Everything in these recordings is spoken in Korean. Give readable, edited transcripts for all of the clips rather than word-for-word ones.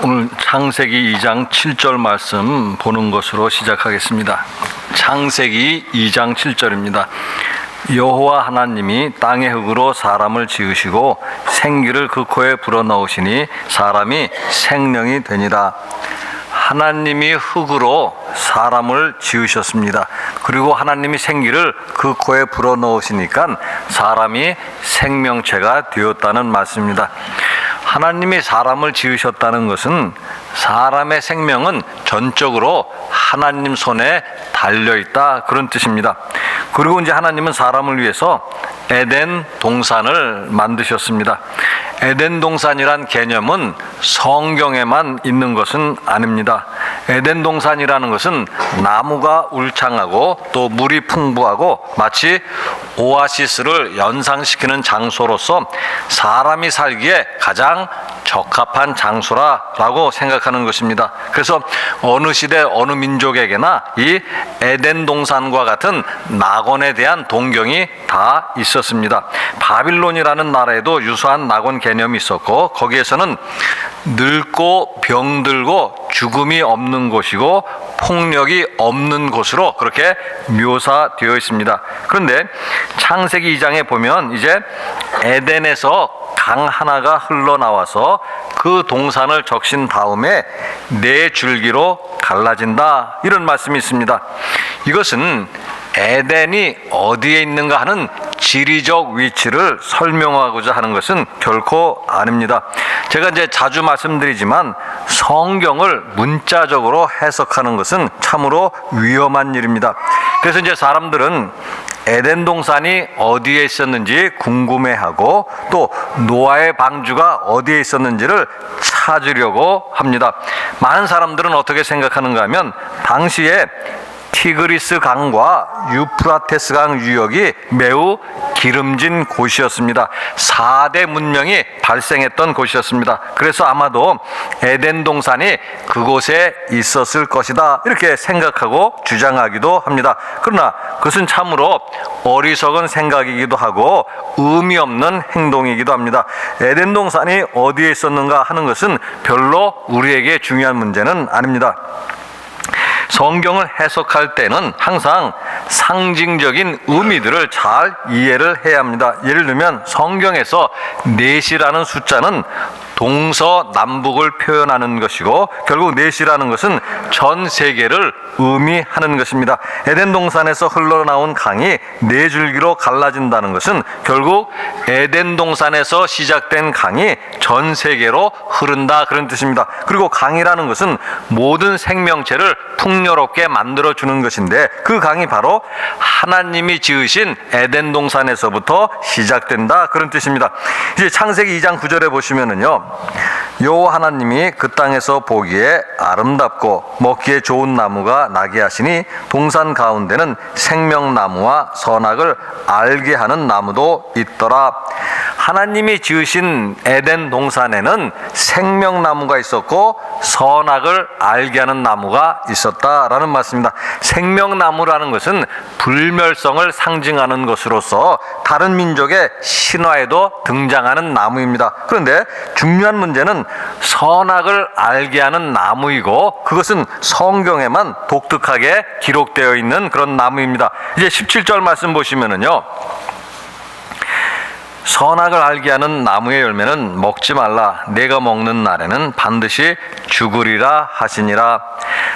오늘 창세기 2장 7절 말씀 보는 것으로 시작하겠습니다. 창세기 2장 7절입니다. 여호와 하나님이 땅의 흙으로 사람을 지으시고 생기를 그 코에 불어넣으시니 사람이 생명이 되니라. 하나님이 흙으로 사람을 지으셨습니다. 그리고 하나님이 생기를 그 코에 불어넣으시니까 사람이 생명체가 되었다는 말씀입니다. 하나님이 사람을 지으셨다는 것은 사람의 생명은 전적으로 하나님 손에 달려있다, 그런 뜻입니다. 그리고 이제 하나님은 사람을 위해서 에덴 동산을 만드셨습니다. 에덴 동산이란 개념은 성경에만 있는 것은 아닙니다. 에덴 동산이라는 것은 나무가 울창하고 또 물이 풍부하고 마치 오아시스를 연상시키는 장소로서 사람이 살기에 가장 적합한 장소라고 생각하는 것입니다. 그래서 어느 시대 어느 민족에게나 이 에덴 동산과 같은 낙원에 대한 동경이 다 있었습니다. 바빌론이라는 나라에도 유사한 낙원 개념이 있었고, 거기에서는 늙고 병들고 죽음이 없는 곳이고 폭력이 없는 곳으로 그렇게 묘사되어 있습니다. 그런데 창세기 2장에 보면 이제 에덴에서 강 하나가 흘러나와서 그 동산을 적신 다음에 네 줄기로 갈라진다, 이런 말씀이 있습니다. 이것은 에덴이 어디에 있는가 하는 지리적 위치를 설명하고자 하는 것은 결코 아닙니다. 제가 이제 자주 말씀드리지만 성경을 문자적으로 해석하는 것은 참으로 위험한 일입니다. 그래서 이제 사람들은 에덴 동산이 어디에 있었는지 궁금해하고 또 노아의 방주가 어디에 있었는지를 찾으려고 합니다. 많은 사람들은 어떻게 생각하는가 하면 당시에 티그리스 강과 유프라테스 강 유역이 매우 기름진 곳이었습니다. 4대 문명이 발생했던 곳이었습니다. 그래서 아마도 에덴 동산이 그곳에 있었을 것이다, 이렇게 생각하고 주장하기도 합니다. 그러나 그것은 참으로 어리석은 생각이기도 하고 의미 없는 행동이기도 합니다. 에덴 동산이 어디에 있었는가 하는 것은 별로 우리에게 중요한 문제는 아닙니다. 성경을 해석할 때는 항상 상징적인 의미들을 잘 이해를 해야 합니다. 예를 들면 성경에서 넷이라는 숫자는 동서남북을 표현하는 것이고, 결국 넷이라는 것은 전 세계를 의미하는 것입니다. 에덴 동산에서 흘러나온 강이 네 줄기로 갈라진다는 것은 결국 에덴 동산에서 시작된 강이 전 세계로 흐른다, 그런 뜻입니다. 그리고 강이라는 것은 모든 생명체를 풍요롭게 만들어주는 것인데 그 강이 바로 하나님이 지으신 에덴 동산에서부터 시작된다, 그런 뜻입니다. 이제 창세기 2장 9절에 보시면은요, 여호와 하나님이 그 땅에서 보기에 아름답고 먹기에 좋은 나무가 나게 하시니 동산 가운데는 생명나무와 선악을 알게 하는 나무도 있더라. 하나님이 지으신 에덴 동산에는 생명나무가 있었고 선악을 알게 하는 나무가 있었다라는 말씀입니다. 생명나무라는 것은 불멸성을 상징하는 것으로서 다른 민족의 신화에도 등장하는 나무입니다. 그런데 중요한 문제는 선악을 알게 하는 나무이고 그것은 성경에만 독특하게 기록되어 있는 그런 나무입니다. 이제 17절 말씀 보시면은요, 선악을 알게 하는 나무의 열매는 먹지 말라. 내가 먹는 날에는 반드시 죽으리라 하시니라.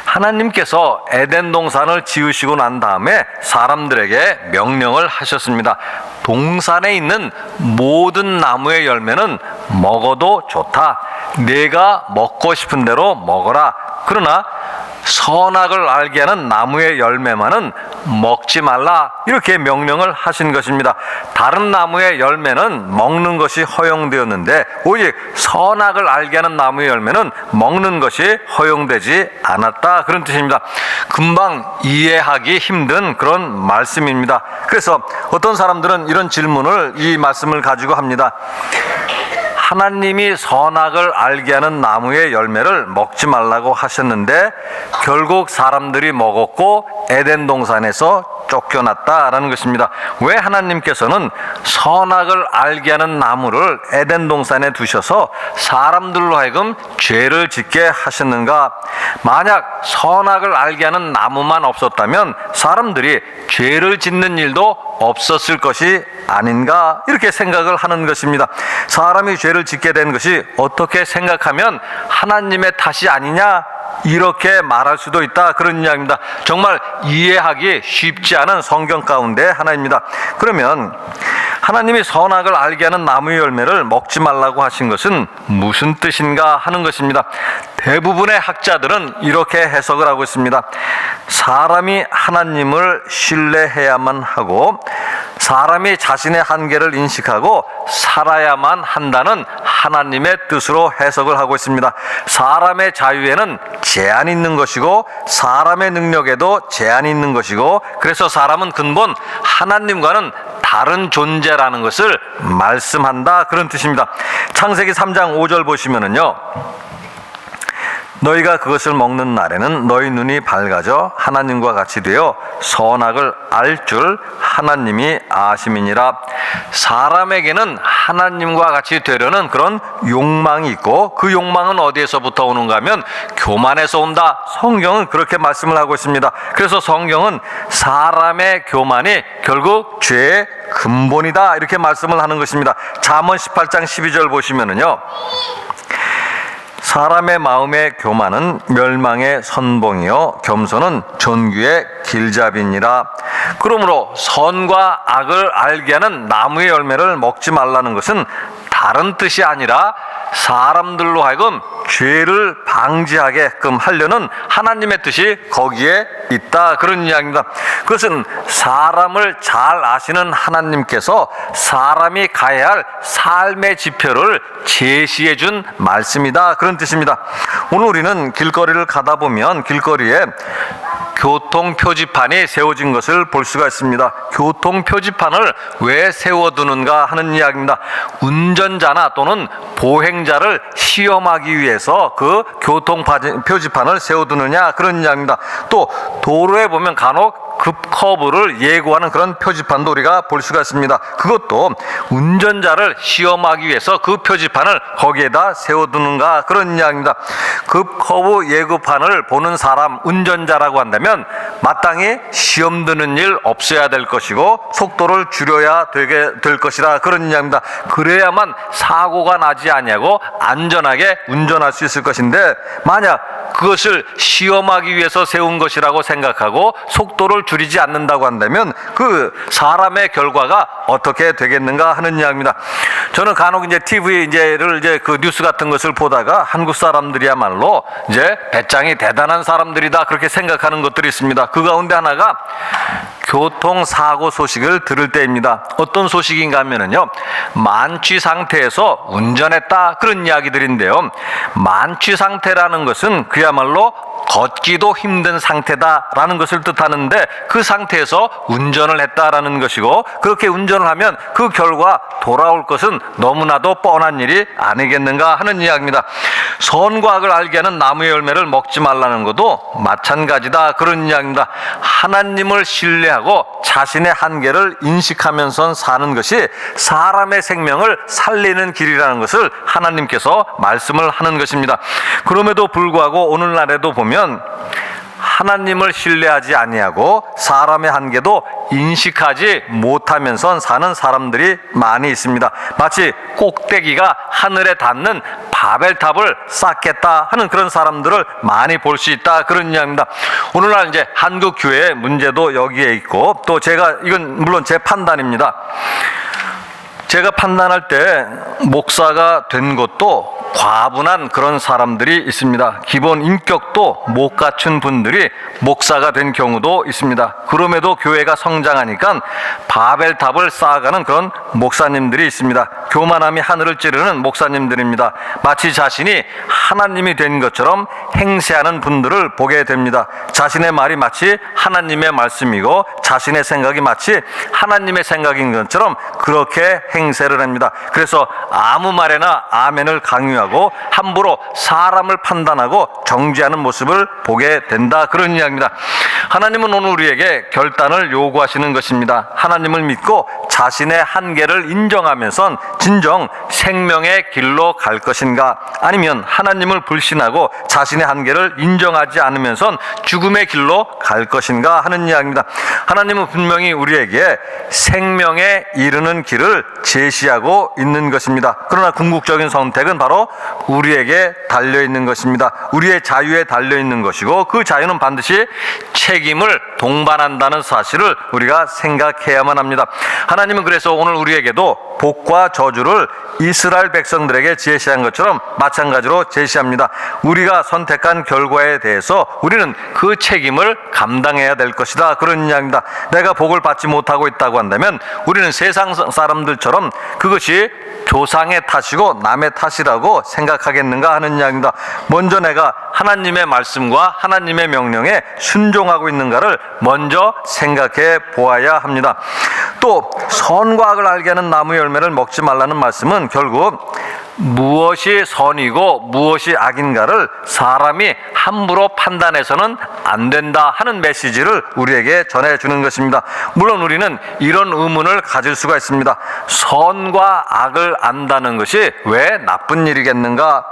하나님께서 에덴 동산을 지으시고 난 다음에 사람들에게 명령을 하셨습니다. 동산에 있는 모든 나무의 열매는 먹어도 좋다. 내가 먹고 싶은 대로 먹어라. 그러나 선악을 알게 하는 나무의 열매만은 먹지 말라, 이렇게 명령을 하신 것입니다. 다른 나무의 열매는 먹는 것이 허용되었는데 오직 선악을 알게 하는 나무의 열매는 먹는 것이 허용되지 않았다, 그런 뜻입니다. 금방 이해하기 힘든 그런 말씀입니다. 그래서 어떤 사람들은 이런 질문을 이 말씀을 가지고 합니다. 하나님이 선악을 알게 하는 나무의 열매를 먹지 말라고 하셨는데 결국 사람들이 먹었고 에덴 동산에서 쫓겨났다라는 것입니다. 왜 하나님께서는 선악을 알게 하는 나무를 에덴 동산에 두셔서 사람들로 하여금 죄를 짓게 하셨는가? 만약 선악을 알게 하는 나무만 없었다면 사람들이 죄를 짓는 일도 없었을 것이 아닌가? 이렇게 생각을 하는 것입니다. 사람이 죄를 짓게 된 것이 어떻게 생각하면 하나님의 탓이 아니냐? 이렇게 말할 수도 있다, 그런 이야기입니다. 정말 이해하기 쉽지 않은 성경 가운데 하나입니다. 그러면 하나님이 선악을 알게 하는 나무의 열매를 먹지 말라고 하신 것은 무슨 뜻인가 하는 것입니다. 대부분의 학자들은 이렇게 해석을 하고 있습니다. 사람이 하나님을 신뢰해야만 하고 사람이 자신의 한계를 인식하고 살아야만 한다는 하나님의 뜻으로 해석을 하고 있습니다. 사람의 자유에는 제한이 있는 것이고 사람의 능력에도 제한이 있는 것이고, 그래서 사람은 근본 하나님과는 다른 존재라는 것을 말씀한다, 그런 뜻입니다. 창세기 3장 5절 보시면은요, 너희가 그것을 먹는 날에는 너희 눈이 밝아져 하나님과 같이 되어 선악을 알 줄 하나님이 아심이니라. 사람에게는 하나님과 같이 되려는 그런 욕망이 있고, 그 욕망은 어디에서부터 오는가 하면 교만에서 온다. 성경은 그렇게 말씀을 하고 있습니다. 그래서 성경은 사람의 교만이 결국 죄의 근본이다, 이렇게 말씀을 하는 것입니다. 잠언 18장 12절 보시면은요, 사람의 마음의 교만은 멸망의 선봉이요 겸손은 존귀의 길잡이니라. 그러므로 선과 악을 알게 하는 나무의 열매를 먹지 말라는 것은 다른 뜻이 아니라 사람들로 하여금 죄를 방지하게끔 하려는 하나님의 뜻이 거기에 있다, 그런 이야기입니다. 그것은 사람을 잘 아시는 하나님께서 사람이 가야 할 삶의 지표를 제시해 준 말씀이다, 그런 뜻입니다. 오늘 우리는 길거리를 가다 보면 길거리에 교통 표지판이 세워진 것을 볼 수가 있습니다. 교통 표지판을 왜 세워두는가 하는 이야기입니다. 운전자나 또는 보행자를 시험하기 위해서 그 교통 표지판을 세워두느냐, 그런 이야기입니다. 또 도로에 보면 간혹 급커브를 예고하는 그런 표지판도 우리가 볼 수가 있습니다. 그것도 운전자를 시험하기 위해서 그 표지판을 거기에다 세워두는가, 그런 이야기입니다. 급커브 예고판을 보는 사람, 운전자라고 한다면 마땅히 시험 드는 일 없어야 될 것이고 속도를 줄여야 되게 될 것이라, 그런 이야기입니다. 그래야만 사고가 나지 아니하고 안전하게 운전할 수 있을 것인데, 만약 그것을 시험하기 위해서 세운 것이라고 생각하고 속도를 줄이지 않는다고 한다면 그 사람의 결과가 어떻게 되겠는가 하는 이야기입니다. 저는 간혹 TV를 그 뉴스 같은 것을 보다가 한국 사람들이야말로 배짱이 대단한 사람들이다, 그렇게 생각하는 것들이 있습니다. 그 가운데 하나가 교통사고 소식을 들을 때입니다. 어떤 소식인가 하면은요, 만취 상태에서 운전했다, 그런 이야기들인데요. 만취 상태라는 것은 그야말로 걷기도 힘든 상태다라는 것을 뜻하는데, 그 상태에서 운전을 했다라는 것이고, 그렇게 운전을 하면 그 결과 돌아올 것은 너무나도 뻔한 일이 아니겠는가 하는 이야기입니다. 선과 악을 알게 하는 나무의 열매를 먹지 말라는 것도 마찬가지다, 그런 이야기입니다. 하나님을 신뢰하고 자신의 한계를 인식하면서 사는 것이 사람의 생명을 살리는 길이라는 것을 하나님께서 말씀을 하는 것입니다. 그럼에도 불구하고 오늘날에도 보면 하나님을 신뢰하지 아니하고 사람의 한계도 인식하지 못하면서 사는 사람들이 많이 있습니다. 마치 꼭대기가 하늘에 닿는 바벨탑을 쌓겠다 하는 그런 사람들을 많이 볼 수 있다, 그런 이야기입니다. 오늘날 한국 교회의 문제도 여기에 있고, 또 이건 물론 제 판단입니다. 제가 판단할 때 목사가 된 것도 과분한 그런 사람들이 있습니다. 기본 인격도 못 갖춘 분들이 목사가 된 경우도 있습니다. 그럼에도 교회가 성장하니까 바벨탑을 쌓아가는 그런 목사님들이 있습니다. 교만함이 하늘을 찌르는 목사님들입니다. 마치 자신이 하나님이 된 것처럼 행세하는 분들을 보게 됩니다. 자신의 말이 마치 하나님의 말씀이고 자신의 생각이 마치 하나님의 생각인 것처럼 그렇게 행세를 합니다. 그래서 아무 말에나 아멘을 강요하고 함부로 사람을 판단하고 정죄하는 모습을 보게 된다, 그런 이야기입니다. 하나님은 오늘 우리에게 결단을 요구하시는 것입니다. 하나님을 믿고 자신의 한계를 인정하면서 진정 생명의 길로 갈 것인가, 아니면 하나님을 불신하고 자신의 한계를 인정하지 않으면서 죽음의 길로 갈 것인가 하는 이야기입니다. 하나님은 분명히 우리에게 생명에 이르는 길을 제시하고 있는 것입니다. 그러나 궁극적인 선택은 바로 우리에게 달려있는 것입니다. 우리의 자유에 달려있는 것이고, 그 자유는 반드시 책임을 동반한다는 사실을 우리가 생각해야만 합니다. 하나님은 그래서 오늘 우리에게도 복과 저주를 이스라엘 백성들에게 제시한 것처럼 마찬가지로 제시합니다. 우리가 선택한 결과에 대해서 우리는 그 책임을 감당해야 될 것이다, 그런 이야기입니다. 내가 복을 받지 못하고 있다고 한다면 우리는 세상 사람들처럼 그것이 조상의 탓이고 남의 탓이라고 생각하겠는가 하는 이야기입니다. 먼저 내가 하나님의 말씀과 하나님의 명령에 순종하고 있는가를 먼저 생각해 보아야 합니다. 또 선과 악을 알게 하는 나무의 열매를 먹지 말라는 말씀은 결국 무엇이 선이고 무엇이 악인가를 사람이 함부로 판단해서는 안 된다 하는 메시지를 우리에게 전해주는 것입니다. 물론 우리는 이런 의문을 가질 수가 있습니다. 선과 악을 안다는 것이 왜 나쁜 일이겠는가?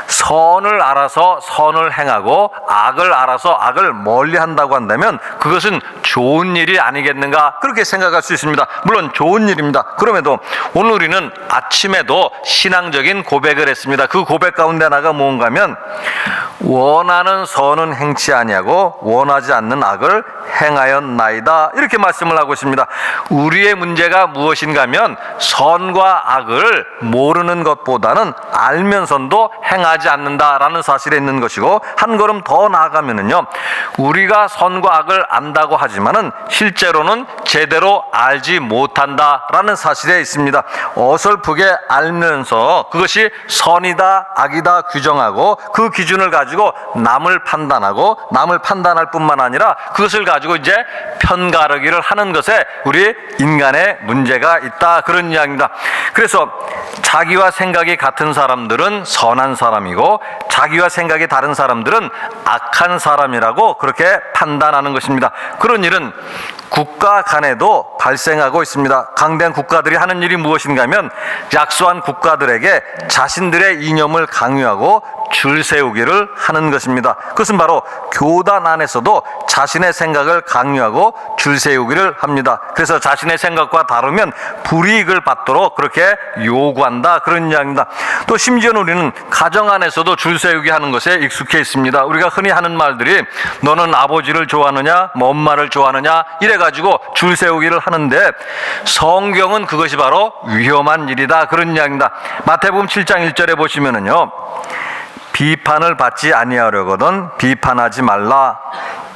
선을 알아서 선을 행하고 악을 알아서 악을 멀리 한다고 한다면 그것은 좋은 일이 아니겠는가? 그렇게 생각할 수 있습니다. 물론 좋은 일입니다. 그럼에도 오늘 우리는 아침에도 신앙적인 고백을 했습니다. 그 고백 가운데 하나가 뭔가 하면 원하는 선은 행치 아니하고 원하지 않는 악을 행하였나이다, 이렇게 말씀을 하고 있습니다. 우리의 문제가 무엇인가 하면 선과 악을 모르는 것보다는 알면서도 행하지 않는다라는 사실에 있는 것이고, 한 걸음 더 나아가면은요, 우리가 선과 악을 안다고 하지만은 실제로는 제대로 알지 못한다라는 사실에 있습니다. 어설프게 알면서 그것이 선이다 악이다 규정하고 그 기준을 가지고 남을 판단하고 남을 판단할 뿐만 아니라 그것을 가지고 이제 편가르기를 하는 것에 우리 인간의 문제가 있다, 그런 이야기입니다. 그래서 자기와 생각이 같은 사람들은 선한 사람이고 자기와 생각이 다른 사람들은 악한 사람이라고 그렇게 판단하는 것입니다. 그런 일은 국가 간에도 발생하고 있습니다. 강대한 국가들이 하는 일이 무엇인가 하면 약소한 국가들에게 자신들의 이념을 강요하고 줄 세우기를 하는 것입니다. 그것은 바로 교단 안에서도 자신의 생각을 강요하고 줄 세우기를 합니다. 그래서 자신의 생각과 다르면 불이익을 받도록 그렇게 요구한다, 그런 이야기입니다. 또 심지어는 우리는 가정 안에서도 줄 세우기 하는 것에 익숙해 있습니다. 우리가 흔히 하는 말들이 너는 아버지를 좋아하느냐 뭐 엄마를 좋아하느냐 이래가지고 줄 세우기를 하는데, 성경은 그것이 바로 위험한 일이다, 그런 이야기입니다. 마태복음 7장 1절에 보시면은요, 비판을 받지 아니하려거든 비판하지 말라.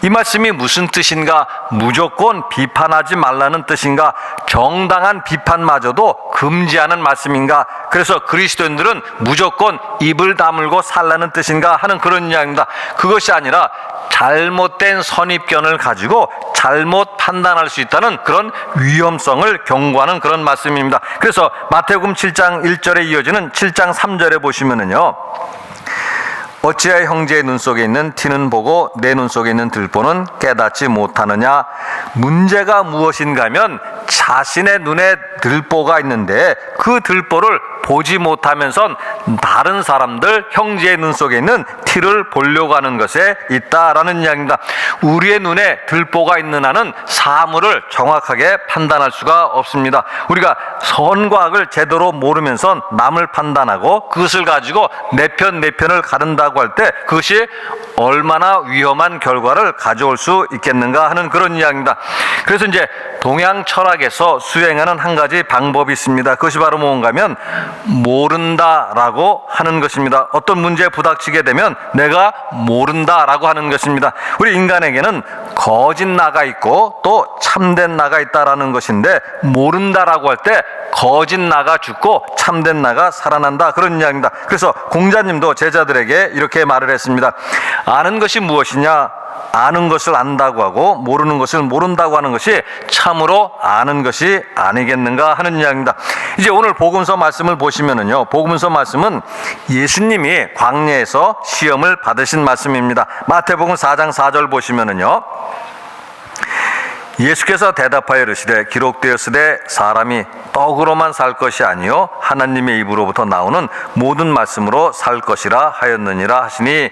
이 말씀이 무슨 뜻인가? 무조건 비판하지 말라는 뜻인가? 정당한 비판마저도 금지하는 말씀인가? 그래서 그리스도인들은 무조건 입을 다물고 살라는 뜻인가 하는 그런 이야기입니다. 그것이 아니라 잘못된 선입견을 가지고 잘못 판단할 수 있다는 그런 위험성을 경고하는 그런 말씀입니다. 그래서 마태복음 7장 1절에 이어지는 7장 3절에 보시면은요, 어찌하여 형제의 눈 속에 있는 티는 보고 내 눈 속에 있는 들보는 깨닫지 못하느냐? 문제가 무엇인가 하면 자신의 눈에 들보가 있는데 그 들보를 보지 못하면서 다른 사람들 형제의 눈 속에 있는 티를 보려고 하는 것에 있다라는 이야기입니다. 우리의 눈에 들보가 있는 한은 사물을 정확하게 판단할 수가 없습니다. 우리가 선과 악을 제대로 모르면서 남을 판단하고 그것을 가지고 내 편을 가른다고 할 때 그것이 얼마나 위험한 결과를 가져올 수 있겠는가 하는 그런 이야기입니다. 그래서 이제 동양 철학에서 수행하는 한 가지 방법이 있습니다. 그것이 바로 뭔가 하면 모른다라고 하는 것입니다. 어떤 문제에 부닥치게 되면 내가 모른다라고 하는 것입니다. 우리 인간에게는 거짓 나가 있고 또 참된 나가 있다라는 것인데, 모른다라고 할 때 거짓 나가 죽고 참된 나가 살아난다, 그런 이야기입니다. 그래서 공자님도 제자들에게 이렇게 말을 했습니다. 아는 것이 무엇이냐? 아는 것을 안다고 하고 모르는 것을 모른다고 하는 것이 참으로 아는 것이 아니겠는가 하는 이야기입니다. 이제 오늘 복음서 말씀을 보시면은요, 복음서 말씀은 예수님이 광야에서 시험을 받으신 말씀입니다. 마태복음 4장 4절 보시면은요, 예수께서 대답하여 이르시되 기록되었으되 사람이 떡으로만 살 것이 아니요 하나님의 입으로부터 나오는 모든 말씀으로 살 것이라 하였느니라 하시니,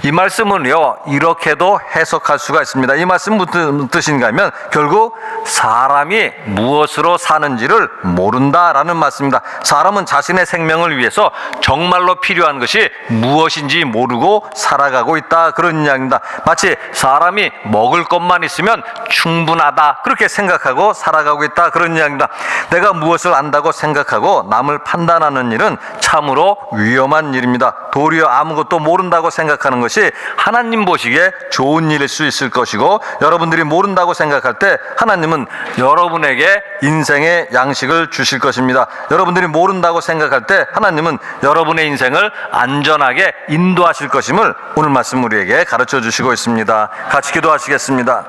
이 말씀은요 이렇게도 해석할 수가 있습니다. 이 말씀 무슨 뜻인가 하면 결국 사람이 무엇으로 사는지를 모른다라는 말씀입니다. 사람은 자신의 생명을 위해서 정말로 필요한 것이 무엇인지 모르고 살아가고 있다, 그런 이야기입니다. 마치 사람이 먹을 것만 있으면 충분하다 그렇게 생각하고 살아가고 있다, 그런 이야기입니다. 내가 무엇을 안다고 생각하고 남을 판단하는 일은 참으로 위험한 일입니다. 도리어 아무것도 모른다고 생각하는 것이 하나님 보시기에 좋은 일일 수 있을 것이고, 여러분들이 모른다고 생각할 때 하나님은 여러분에게 인생의 양식을 주실 것입니다. 여러분들이 모른다고 생각할 때 하나님은 여러분의 인생을 안전하게 인도하실 것임을 오늘 말씀 우리에게 가르쳐 주시고 있습니다. 같이 기도하시겠습니다.